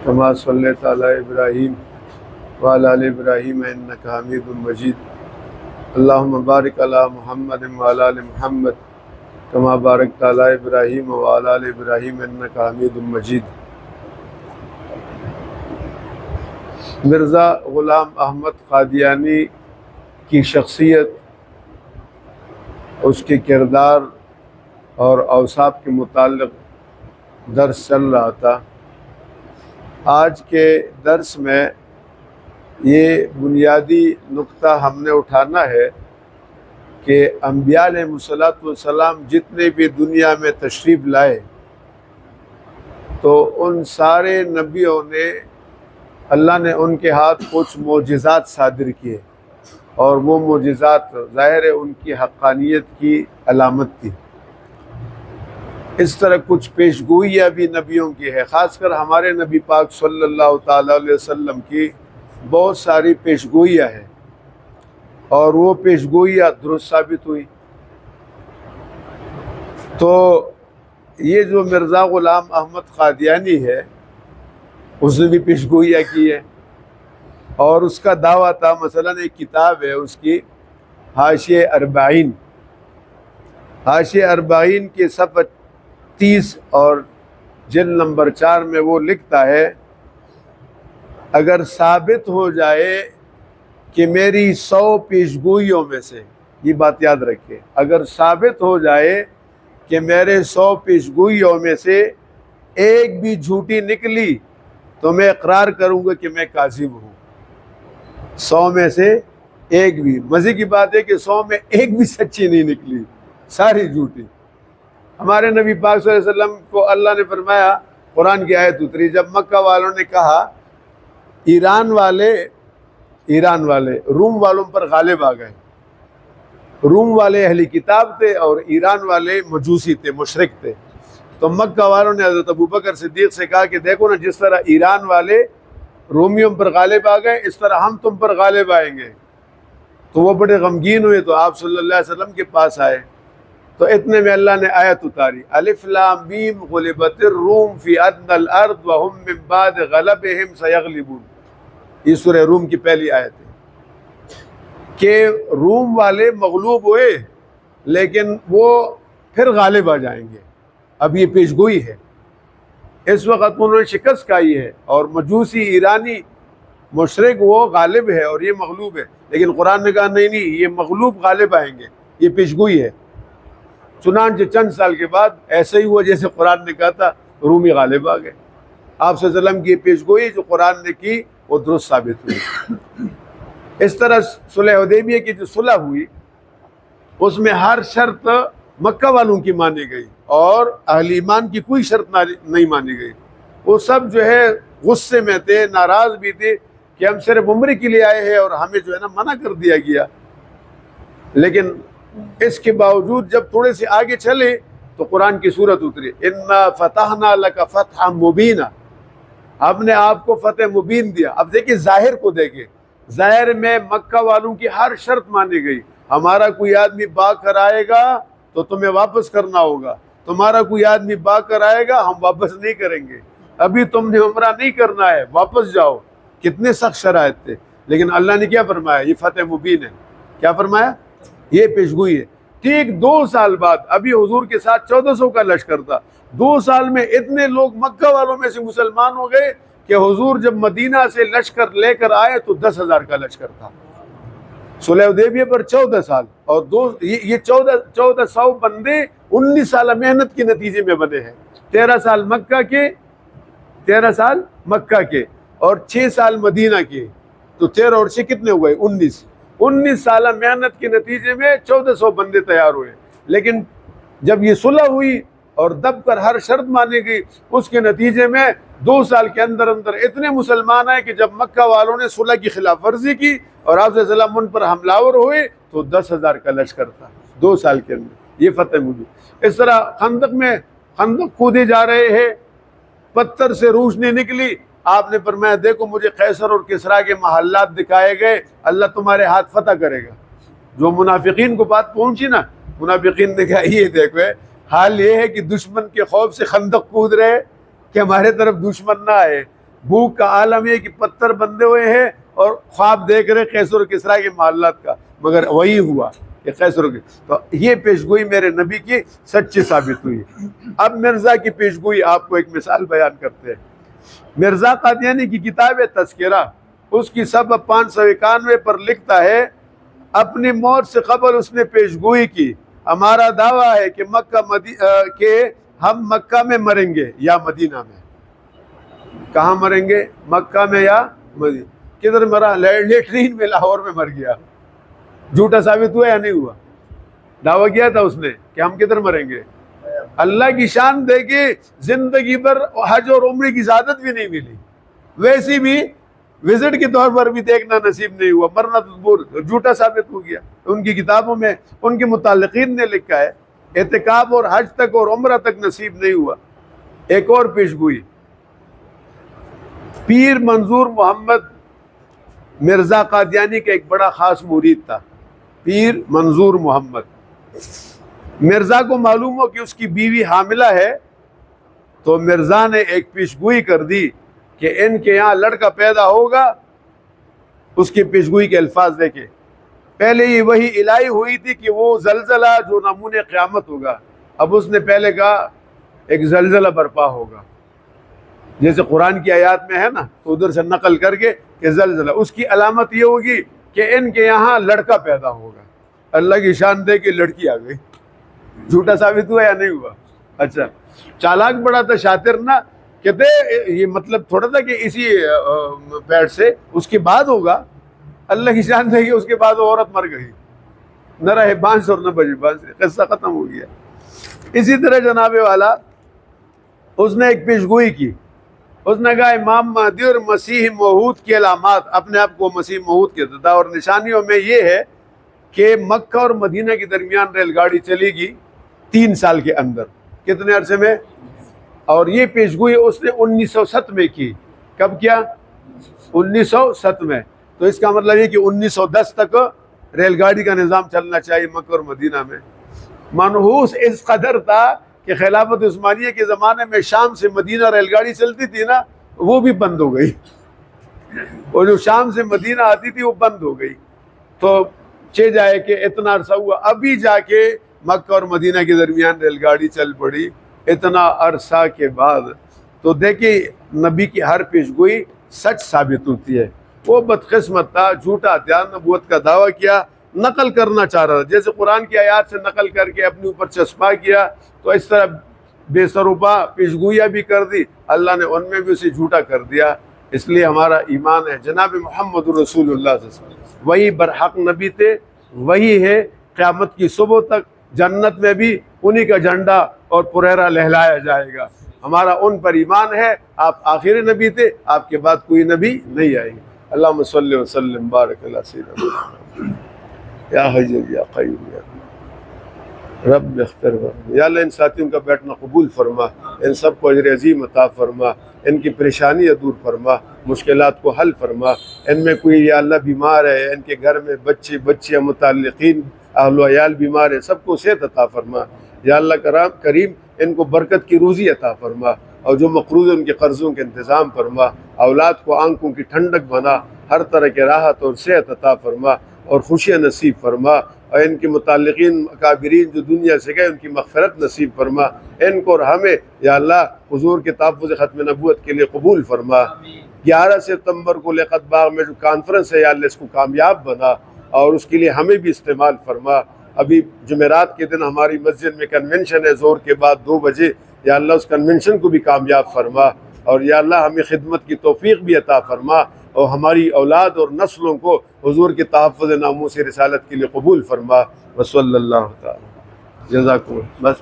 کما صلیت علی ابراہیم وعلی آل ابراہیم انک حمید مجید اللہم بارک علی محمد وعلی آل محمد کما بارکت علی ابراہیم وعلی آل ابراہیم انک حمید مجید۔ مرزا غلام احمد قادیانی کی شخصیت، اس کے کردار اور اوصاف کے متعلق درس چل رہا تھا۔ آج کے درس میں یہ بنیادی نقطہ ہم نے اٹھانا ہے کہ انبیاء علیہ السلام جتنے بھی دنیا میں تشریف لائے تو ان سارے نبیوں نے اللہ نے ان کے ہاتھ کچھ معجزات صادر کیے، اور وہ معجزات ظاہر ہے ان کی حقانیت کی علامت تھی۔ اس طرح کچھ پیشگوئیاں بھی نبیوں کی ہے، خاص کر ہمارے نبی پاک صلی اللہ تعالیٰ علیہ وسلم کی بہت ساری پیشگوئیاں ہیں، اور وہ پیشگوئیاں درست ثابت ہوئی۔ تو یہ جو مرزا غلام احمد قادیانی ہے، اس نے بھی پیشگوئیاں کی ہے، اور اس کا دعویٰ تھا، مثلاً ایک کتاب ہے اس کی حاشیہ اربعین کے صفحہ 30 اور جلد نمبر 4 میں وہ لکھتا ہے، اگر ثابت ہو جائے کہ میری 100 پیشگوئیوں میں سے، یہ بات یاد رکھیں، اگر ثابت ہو جائے کہ میرے 100 پیشگوئیوں میں سے ایک بھی جھوٹی نکلی تو میں اقرار کروں گا کہ میں کاذب ہوں۔ 100 میں سے ایک بھی، مزے کی بات ہے کہ 100 میں ایک بھی سچی نہیں نکلی، ساری جھوٹی۔ ہمارے نبی پاک صلی اللہ علیہ وسلم کو اللہ نے فرمایا، قرآن کی آیت اتری، جب مکہ والوں نے کہا ایران والے روم والوں پر غالب آ گئے، روم والے اہل کتاب تھے اور ایران والے مجوسی تھے، مشرک تھے، تو مکہ والوں نے حضرت ابوبکر صدیق سے کہا کہ دیکھو نا، جس طرح ایران والے رومیوں پر غالب آ گئے، اس طرح ہم تم پر غالب آئیں گے۔ تو وہ بڑے غمگین ہوئے، تو آپ صلی اللہ علیہ وسلم کے پاس آئے، تو اتنے میں اللہ نے آیت اتاری، الف لام میم غلبت الروم فی ادنی الارض وهم من بعد غلبهم سیغلبون۔ یہ سورہ روم کی پہلی آیت ہے کہ روم والے مغلوب ہوئے لیکن وہ پھر غالب آ جائیں گے۔ اب یہ پیشگوئی ہے، اس وقت انہوں نے شکست کھائی ہے، اور مجوسی ایرانی مشرک وہ غالب ہے اور یہ مغلوب ہے، لیکن قرآن نے کہا نہیں یہ مغلوب غالب آئیں گے، یہ پیشگوئی ہے۔ چنانچہ چند سال کے بعد ایسا ہی ہوا جیسے قرآن نے کہا تھا، رومی غالب آ گئے۔ آپ صلی اللہ علیہ وسلم کی پیشگوئی جو قرآن نے کی وہ درست ثابت ہوئی۔ اس طرح صلح حدیبیہ کی جو صلح ہوئی، اس میں ہر شرط مکہ والوں کی مانی گئی اور اہل ایمان کی کوئی شرط نہیں مانی گئی۔ وہ سب جو ہے غصے میں تھے، ناراض بھی تھے کہ ہم صرف عمرے کے لیے آئے ہیں اور ہمیں جو ہے نا منع کر دیا گیا۔ لیکن اس کے باوجود جب تھوڑے سے آگے چلے تو قرآن کی صورت اتری، انا فتحنا لک فتحا مبینا، ہم نے آپ کو فتح مبین دیا۔ اب دیکھیں ظاہر کو دیکھیں، ظاہر میں مکہ والوں کی ہر شرط مانی گئی، ہمارا کوئی آدمی باغ کر آئے گا تو تمہیں واپس کرنا ہوگا، تمہارا کوئی آدمی باغ کر آئے گا ہم واپس نہیں کریں گے، ابھی تم نے عمرہ نہیں کرنا ہے واپس جاؤ۔ کتنے سخت شرائط تھے، لیکن اللہ نے کیا فرمایا؟ یہ فتح مبین ہے۔ کیا فرمایا؟ یہ پیشگوئی ہے۔ ٹھیک 2 سال بعد، ابھی حضور کے ساتھ 1400 کا لشکر تھا، 2 سال میں اتنے لوگ مکہ والوں میں سے مسلمان ہو گئے کہ حضور جب مدینہ سے لشکر لے کر آئے تو 10,000 کا لشکر تھا۔ صلح حدیبیہ پر 14 سال، اور یہ 1400 بندے 19 سال محنت کے نتیجے میں بنے ہیں۔ 13 سال مکہ کے اور 6 سال مدینہ کے، تو 13 اور 6 کتنے ہوئے؟ 19 سالہ محنت کے نتیجے میں 1400 بندے تیار ہوئے۔ لیکن جب یہ صلح ہوئی اور دب کر ہر شرط مانی گئی، اس کے نتیجے میں 2 سال کے اندر اتنے مسلمان آئے کہ جب مکہ والوں نے صلح کی خلاف ورزی کی اور آپ صلی اللہ علیہ وسلم ان پر حملہ آور ہوئے تو 10,000 کا لشکر تھا 2 سال کے اندر۔ یہ فتح مبین۔ اس طرح خندق کودے جا رہے ہیں، پتھر سے روشنی نکلی، آپ نے فرمایا دیکھو مجھے قیصر اور کسریٰ کے محلات دکھائے گئے، اللہ تمہارے ہاتھ فتح کرے گا۔ جو منافقین کو بات پہنچی نا، منافقین نے کہا یہ دیکھو حال یہ ہے کہ دشمن کے خوف سے خندق کود رہے کہ ہمارے طرف دشمن نہ آئے، بھوک کا عالم یہ کہ پتھر بندے ہوئے ہیں اور خواب دیکھ رہے قیصر و کسریٰ کے محلات کا، مگر وہی ہوا کہ قیصر تو یہ پیشگوئی میرے نبی کی سچی ثابت ہوئی۔ اب مرزا کی پیشگوئی آپ کو ایک مثال بیان کرتے ہیں۔ مرزا قادیانی کی کتاب ہے تذکرہ، اس کی صفحہ 591 پر لکھتا ہے اپنی موت سے قبل اس نے پیشگوئی کی، ہمارا دعویٰ ہے کہ کہ ہم مکہ میں مریں گے یا مدینہ میں۔ کہاں مریں گے؟ مکہ میں یا مدینہ۔ کدھر مرا؟ لیٹرین میں، لاہور میں مر گیا۔ جھوٹا ثابت ہوا یا نہیں ہوا؟ دعویٰ کیا تھا اس نے کہ ہم کدھر مریں گے۔ اللہ کی شان دے کے زندگی بھر حج اور عمرے کی سعادت بھی نہیں ملی، ویسی بھی وزٹ کے طور پر بھی دیکھنا نصیب نہیں ہوا، مرنا تو دور، جھوٹا ثابت ہو گیا۔ ان کی کتابوں میں ان کے متعلقین نے لکھا ہے اعتکاف اور حج تک اور عمرہ تک نصیب نہیں ہوا۔ ایک اور پیشگوئی، پیر منظور محمد مرزا قادیانی کا ایک بڑا خاص مرید تھا، پیر منظور محمد۔ مرزا کو معلوم ہو کہ اس کی بیوی حاملہ ہے تو مرزا نے ایک پیشگوئی کر دی کہ ان کے یہاں لڑکا پیدا ہوگا۔ اس کی پیشگوئی کے الفاظ دیکھیں، پہلے یہ وحی الہی ہوئی تھی کہ وہ زلزلہ جو نمونِ قیامت ہوگا، اب اس نے پہلے کہا ایک زلزلہ برپا ہوگا، جیسے قرآن کی آیات میں ہے نا، تو ادھر سے نقل کر کے کہ زلزلہ، اس کی علامت یہ ہوگی کہ ان کے یہاں لڑکا پیدا ہوگا۔ اللہ کی شان دے کے لڑکی آ گئی۔ جھوٹا ثابت ہوا یا نہیں ہوا؟ اچھا، چالاک بڑا تھا، شاطر نہ، کہتے یہ مطلب تھوڑا تھا کہ اسی پیٹ سے اس کے بعد ہوگا۔ اللہ کی شان دے کے اس کے بعد عورت مر گئی، نہ رہے بانس اور نہ بجے بانس، قصہ ختم ہو گیا۔ اسی طرح جناب والا اس نے ایک پیشگوئی کی، اس نے کہا امام مہدی اور مسیح موعود کی علامات، اپنے آپ کو مسیح موعود کہتا تھا، اور نشانیوں میں یہ ہے کہ مکہ اور مدینہ کے درمیان ریل گاڑی چلے گی 3 سال کے اندر۔ کتنے عرصے میں؟ اور یہ پیشگوئی اس نے 1907 میں کی۔ کب کیا؟ 1907 میں۔ تو اس کا مطلب یہ کہ 1910 تک ریل گاڑی کا نظام چلنا چاہیے مکہ اور مدینہ میں۔ منحوس اس قدر تھا کہ خلافت عثمانیہ کے زمانے میں شام سے مدینہ ریل گاڑی چلتی تھی نا، وہ بھی بند ہو گئی، اور جو شام سے مدینہ آتی تھی وہ بند ہو گئی۔ تو جائے کہ اتنا عرصہ ہوا، ابھی جا کے مکہ اور مدینہ کے درمیان ریل گاڑی چل پڑی اتنا عرصہ کے بعد۔ تو دیکھیں نبی کی ہر پیشگوئی سچ ثابت ہوتی ہے۔ وہ بدقسمت تھا، جھوٹا تھا، نبوت کا دعویٰ کیا، نقل کرنا چاہ رہا تھا، جیسے قرآن کی آیات سے نقل کر کے اپنے اوپر چسپا کیا، تو اس طرح بے سروپا پیشگوئیاں بھی کر دی، اللہ نے ان میں بھی اسے جھوٹا کر دیا۔ اس لیے ہمارا ایمان ہے جناب محمد رسول اللہ صلی اللہ علیہ وسلم وہی برحق نبی تھے، وہی ہے قیامت کی صبح تک، جنت میں بھی انہی کا جھنڈا اور پریرا لہلایا جائے گا۔ ہمارا ان پر ایمان ہے۔ آپ آخری نبی تھے، آپ کے بعد کوئی نبی نہیں آئے گا۔ اللہم صلی وسلم بارک اللہ سیدنا محمد یا حی یا قیوم یا رب اختر یا اللہ ان ساتھیوں کا بیٹھنا قبول فرما، ان سب کو اجر عظیم عطا فرما، ان کی پریشانیاں دور فرما، مشکلات کو حل فرما۔ ان میں کوئی یا اللہ بیمار ہے، ان کے گھر میں بچے بچیاں متعلقین اہل و عیال بیمار ہیں، سب کو صحت عطا فرما۔ یا اللہ کریم ان کو برکت کی روزی عطا فرما، اور جو مقروض ہیں ان کے قرضوں کے انتظام فرما، اولاد کو آنکھوں کی ٹھنڈک بنا، ہر طرح کے راحت اور صحت عطا فرما اور خوشیاں نصیب فرما، اور ان کے متعلقین اکابرین جو دنیا سے گئے ان کی مغفرت نصیب فرما، ان کو اور ہمیں یا اللہ حضور کے تحفظ ختم نبوت کے لیے قبول فرما۔ 11 ستمبر کو لقت باغ میں جو کانفرنس ہے یا اللہ اس کو کامیاب بنا، اور اس کے لیے ہمیں بھی استعمال فرما۔ ابھی جمعرات کے دن ہماری مسجد میں کنونشن ہے ظہر کے بعد 2 بجے، یا اللہ اس کنونشن کو بھی کامیاب فرما، اور یا اللہ ہمیں خدمت کی توفیق بھی عطا فرما، اور ہماری اولاد اور نسلوں کو حضور کے تحفظ ناموس رسالت کے لیے قبول فرما۔ وصلی اللہ تعالی جزاکم بس